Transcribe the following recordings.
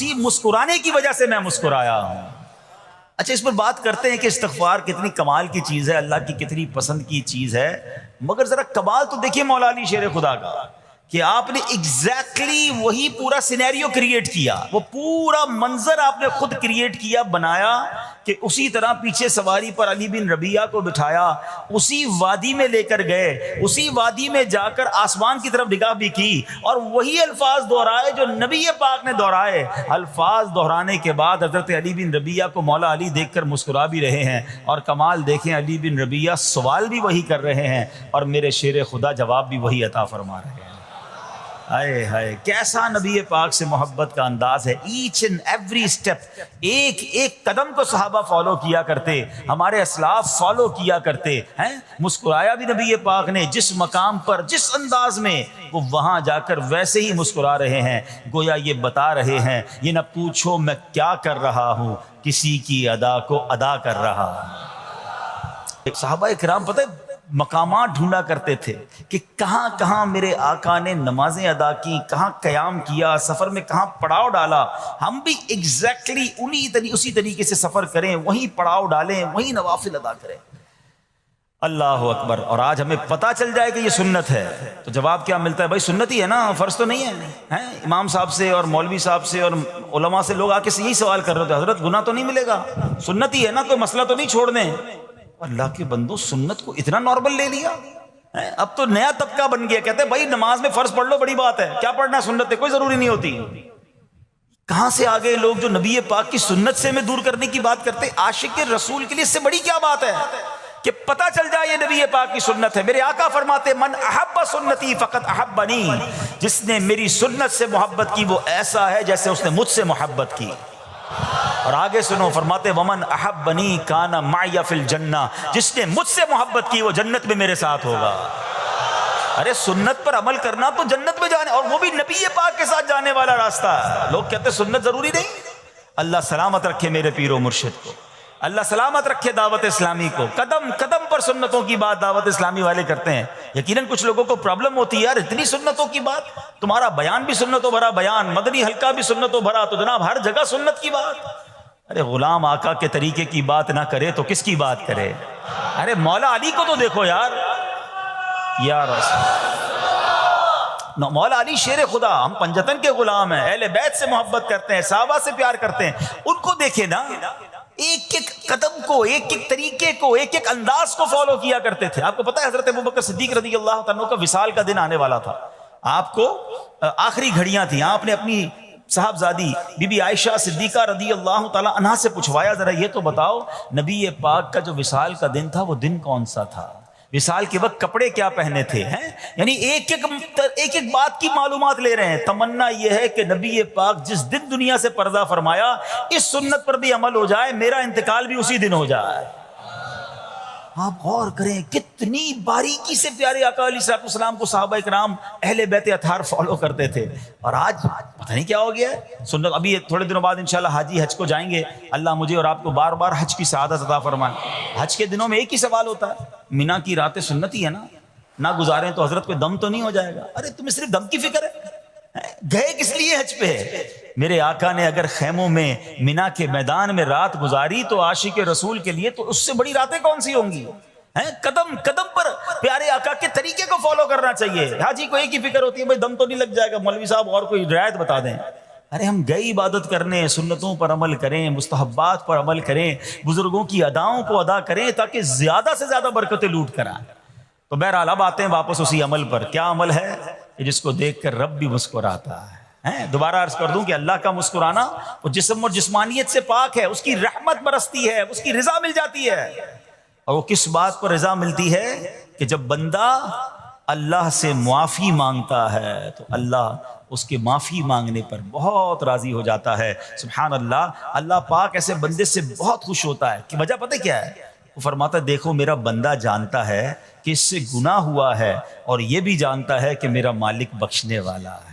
اسی مسکرانے کی وجہ سے میں مسکرایا ہوں۔ اچھا، اس پر بات کرتے ہیں کہ استغفار کتنی کمال کی چیز ہے، اللہ کی کتنی پسند کی چیز ہے، مگر ذرا کمال تو دیکھیے مولا علی شیر خدا کا کہ آپ نے ایگزیکٹلی وہی پورا سینیریو کریٹ کیا، وہ پورا منظر آپ نے خود کریٹ کیا، بنایا کہ اسی طرح پیچھے سواری پر علی بن ربیعہ کو بٹھایا، اسی وادی میں لے کر گئے، اسی وادی میں جا کر آسمان کی طرف نگاہ بھی کی اور وہی الفاظ دہرائے جو نبی پاک نے دہرائے۔ الفاظ دہرانے کے بعد حضرت علی بن ربیعہ کو مولا علی دیکھ کر مسکرا بھی رہے ہیں، اور کمال دیکھیں علی بن ربیعہ سوال بھی وہی کر رہے ہیں اور میرے شیر خدا جواب بھی وہی عطا فرما رہے ہیں۔ ہائے ہائے، کیسا نبی پاک سے محبت کا انداز ہے۔ ایچ اینڈ ایوری سٹیپ، ایک ایک قدم کو صحابہ فالو کیا کرتے، ہمارے اسلاف فالو کیا کرتے ہیں۔ مسکرایا بھی نبی پاک نے جس مقام پر، جس انداز میں، وہ وہاں جا کر ویسے ہی مسکرا رہے ہیں، گویا یہ بتا رہے ہیں یہ نہ پوچھو میں کیا کر رہا ہوں، کسی کی ادا کو ادا کر رہا ہوں۔ صحابہ کرام پتہ ہے مقامات ڈھونڈا کرتے تھے کہ کہاں کہاں میرے آقا نے نمازیں ادا کی، کہاں قیام کیا، سفر میں کہاں پڑاؤ ڈالا، ہم بھی ایگزیکٹلی اسی طریقے سے سفر کریں، وہیں پڑاؤ ڈالیں، وہیں نوافل ادا کریں۔ اللہ اکبر۔ اور آج ہمیں پتہ چل جائے کہ یہ سنت ہے تو جواب کیا ملتا ہے؟ بھائی سنت ہی ہے نا، فرض تو نہیں ہے۔ امام صاحب سے اور مولوی صاحب سے اور علماء سے لوگ آ کے یہی سوال کر رہے تھے، حضرت گناہ تو نہیں ملے گا؟ سنت ہی ہے نا، کوئی مسئلہ تو نہیں چھوڑ دیں؟ اللہ کے بندو، سنت کو اتنا نارمل لے لیا، اب تو نیا طبقہ بن گیا، کہتے ہیں بھائی نماز میں فرض پڑھ لو، بڑی بات ہے، کیا پڑھنا ہے، سنت ہے، کوئی ضروری نہیں ہوتی۔ کہاں سے آگے لوگ جو نبی پاک کی سنت سے ہمیں دور کرنے کی بات کرتے؟ عاشق رسول کے لیے اس سے بڑی کیا بات ہے کہ پتہ چل جائے یہ نبی پاک کی سنت ہے۔ میرے آقا فرماتے من احب سنتی فقط احبنی، جس نے میری سنت سے محبت کی وہ ایسا ہے جیسے اس نے مجھ سے محبت کی۔ اور آگے سنو، فرماتے ومن احبنی کان معی فی الجنہ، جس نے مجھ سے محبت کی وہ جنت میں میرے ساتھ ہوگا۔ ارے سنت پر عمل کرنا تو جنت میں جانے، اور وہ بھی نبی پاک کے ساتھ جانے والا راستہ ہے۔ لوگ کہتے سنت ضروری نہیں۔ اللہ سلامت رکھے میرے پیر و مرشد کو، اللہ سلامت رکھے دعوت اسلامی کو، قدم قدم پر سنتوں کی بات دعوت اسلامی والے کرتے ہیں۔ یقیناً کچھ لوگوں کو پرابلم ہوتی ہے، یار اتنی سنتوں کی بات، تمہارا بیان بھی سنتوں بھرا بیان، مدنی حلقہ بھی سنتوں بھرا، تو جناب ہر جگہ سنت کی بات۔ ارے غلام آقا کے طریقے کی بات نہ کرے تو کس کی بات کرے؟ ارے مولا علی کو تو دیکھو یار، یا رسول مولا علی شیر خدا، ہم پنجتن کے غلام ہیں، اہل بیت سے محبت کرتے ہیں، صحابہ سے پیار کرتے ہیں، ان کو دیکھیں نا، ایک ایک قدم کو، ایک ایک طریقے کو، ایک ایک انداز کو فالو کیا کرتے تھے۔ آپ کو پتہ ہے حضرت ابوبکر صدیق رضی اللہ تعالیٰ کا وصال کا دن آنے والا تھا، آپ کو آخری گھڑیاں تھیں، آپ نے اپنی صاحبزادی بی بی عائشہ صدیقہ رضی اللہ تعالیٰ عنہا سے پوچھوایا ذرا یہ تو بتاؤ نبی پاک کا جو وصال کا دن تھا وہ دن کون سا تھا، وصال کے وقت کپڑے کیا پہنے تھے، ہیں یعنی ایک ایک بات کی معلومات لے رہے ہیں۔ تمنا یہ ہے کہ نبی پاک جس دن دنیا سے پردہ فرمایا اس سنت پر بھی عمل ہو جائے، میرا انتقال بھی اسی دن ہو جائے۔ آپ غور کریں کتنی باریکی سے پیارے آقا علیہ الصلوۃ والسلام کو صحابہ کرام اہل بیت اطہار فالو کرتے تھے، اور آج پتہ نہیں کیا ہو گیا ہے سنت۔ ابھی تھوڑے دنوں بعد انشاءاللہ حاجی حج کو جائیں گے، اللہ مجھے اور آپ کو بار بار حج کی سعادت عطا فرمائے۔ حج کے دنوں میں ایک ہی سوال ہوتا ہے، مینا کی راتیں سنت ہی ہے نا، نہ گزاریں تو حضرت کوئی دم تو نہیں ہو جائے گا؟ ارے تمہیں صرف دم کی فکر ہے، گئے کس لیے حج پہ؟ میرے آقا نے اگر خیموں میں مینا کے میدان میں رات گزاری تو عاشق رسول کے لیے تو اس سے بڑی راتیں کون سی ہوں گی؟ قدم قدم پر پیارے آقا کے طریقے کو فالو کرنا چاہیے۔ حاجی کو ایک ہی فکر ہوتی ہے بھائی دم تو نہیں لگ جائے گا، مولوی صاحب اور کوئی رعایت بتا دیں۔ ارے ہم گئے عبادت کرنے، سنتوں پر عمل کریں، مستحبات پر عمل کریں، بزرگوں کی اداؤں کو ادا کریں تاکہ زیادہ سے زیادہ برکتیں لوٹ کر آئیں۔ تو بہرحال اب آتے ہیں واپس اسی عمل پر۔ کیا عمل ہے کہ جس کو دیکھ کر رب بھی مسکراتا ہے؟ دوبارہ عرض کر دوں کہ اللہ کا مسکرانا وہ جسم اور جسمانیت سے پاک ہے، اس کی رحمت برستی ہے، اس کی رضا مل جاتی ہے۔ اور وہ کس بات پر رضا ملتی ہے کہ جب بندہ اللہ سے معافی مانگتا ہے تو اللہ اس کے معافی مانگنے پر بہت راضی ہو جاتا ہے۔ سبحان اللہ، اللہ پاک ایسے بندے سے بہت خوش ہوتا ہے کہ وجہ پتہ کیا ہے؟ وہ فرماتا ہے دیکھو میرا بندہ جانتا ہے کہ اس سے گناہ ہوا ہے اور یہ بھی جانتا ہے کہ میرا مالک بخشنے والا ہے۔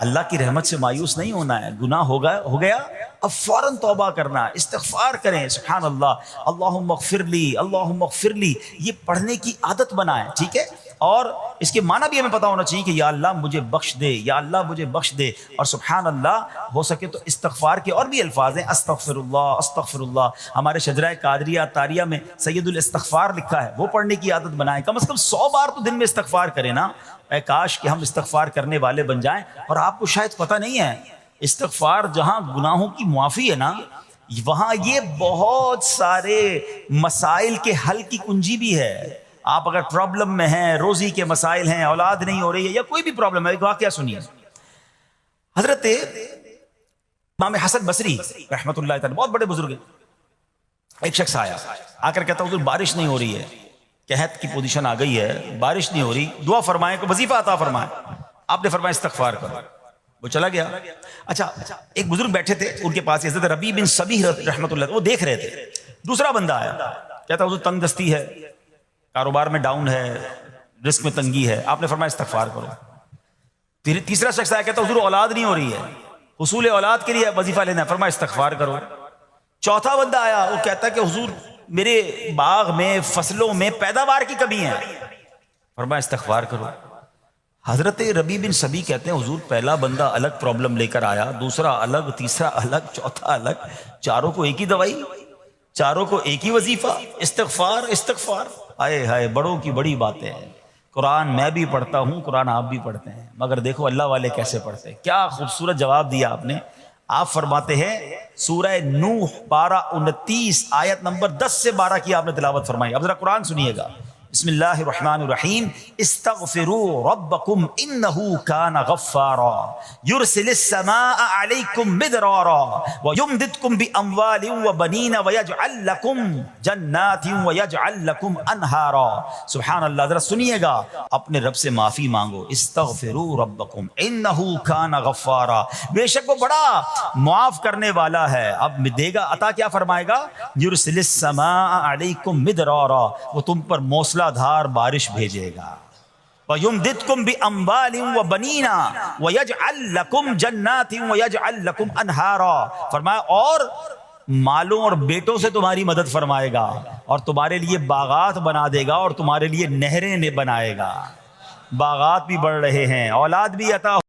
اللہ کی رحمت سے مایوس نہیں ہونا ہے، گناہ ہو گیا اب فوراً توبہ کرنا، استغفار کریں، سبحان اللہ، اللہم اغفر لی، اللہم اغفر لی، یہ پڑھنے کی عادت بنائیں، ٹھیک ہے؟ اور اس کے معنی بھی ہمیں پتہ ہونا چاہیے کہ یا اللہ مجھے بخش دے، یا اللہ مجھے بخش دے. اور سبحان اللہ ہو سکے تو استغفار کے اور بھی الفاظ ہیں، استغفر اللہ، استغفر اللہ. ہمارے شجرہ قادریہ طاریہ میں سید الاستغفار لکھا ہے، وہ پڑھنے کی عادت بنائیں. کم از کم 100 بار تو دن میں استغفار کریں نا. اے کاش کہ ہم استغفار کرنے والے بن جائیں. اور آپ کو شاید پتہ نہیں ہے، استغفار جہاں گناہوں کی معافی ہے نا، وہاں یہ بہت سارے مسائل کے حل کی کنجی بھی ہے. آپ اگر پرابلم میں ہیں، روزی کے مسائل ہیں، اولاد نہیں ہو رہی ہے، یا کوئی بھی پرابلم ہے، ایک واقعہ سنیے. حضرت امام حسن بصری رحمۃ اللہ تعالی بہت بڑے بزرگ ہیں. ایک شخص آیا، آ کر کہتا حضور بارش نہیں ہو رہی ہے، قحط کی پوزیشن آ گئی ہے، بارش نہیں ہو رہی، دعا فرمائیں، کو وظیفہ عطا فرمائیں. آپ نے فرمایا استغفار کرو. وہ چلا گیا. اچھا ایک بزرگ بیٹھے تھے ان کے پاس، حضرت ربیع بن صبیح رحمۃ اللہ، وہ دیکھ رہے تھے. دوسرا بندہ آیا، کہتا حضور تنگ دستی ہے، کاروبار میں ڈاؤن ہے، رزق میں تنگی ہے. آپ نے فرمایا استغفار کرو. تیسرا شخص آیا، کہتا حضور اولاد نہیں ہو رہی ہے، حصول اولاد کے لیے وظیفہ لینا ہے. فرمایا استغفار کرو. چوتھا بندہ آیا، وہ کہتا کہ حضور میرے باغ میں، فصلوں میں پیداوار کی کمی ہے. فرمایا استغفار کرو. حضرت ربیع بن صبیح کہتے ہیں حضور پہلا بندہ الگ پرابلم لے کر آیا، دوسرا الگ، تیسرا الگ، چوتھا الگ، چاروں کو ایک ہی دوائی، چاروں کو ایک ہی وظیفہ، استغفار استغفار. آئے ہائے، بڑوں کی بڑی باتیں ہیں. قرآن میں بھی پڑھتا ہوں، قرآن آپ بھی پڑھتے ہیں، مگر دیکھو اللہ والے کیسے پڑھتے ہیں. کیا خوبصورت جواب دیا آپ نے. آپ فرماتے ہیں سورہ نوح پارہ 29 آیت نمبر 10 سے 12 کی آپ نے تلاوت فرمائی. اب ذرا قرآن سنیے گا. بسم اللہ الرحمن الرحیم. استغفروا ربکم انہ کان غفارا یرسل السماء علیکم مدرارا ویمددکم باموال وبنین ویجعل لکم جنات ویجعل لکم انہارا. سبحان اللہ. ذرا سنیے گا، اپنے رب سے معافی مانگو. استغفروا ربکم انہ کان غفارا، بے شک وہ بڑا معاف کرنے والا ہے. اب دے گا عطا، کیا فرمائے گا؟ یرسل السماء علیکم مدرارا، وہ تم پر موسلا دھار بارش بھیجے گا. وَيُمْدِدْكُمْ بِأَمْوَالٍ وَبَنِينَ وَيَجْعَلْ لَكُمْ جَنَّاتٍ وَيَجْعَلْ لَكُمْ أَنْهَارًا. فرمایا اور مالوں اور بیٹوں سے تمہاری مدد فرمائے گا، اور تمہارے لیے باغات بنا دے گا، اور تمہارے لیے نہریں بنائے گا. باغات بھی بڑھ رہے ہیں، اولاد بھی عطا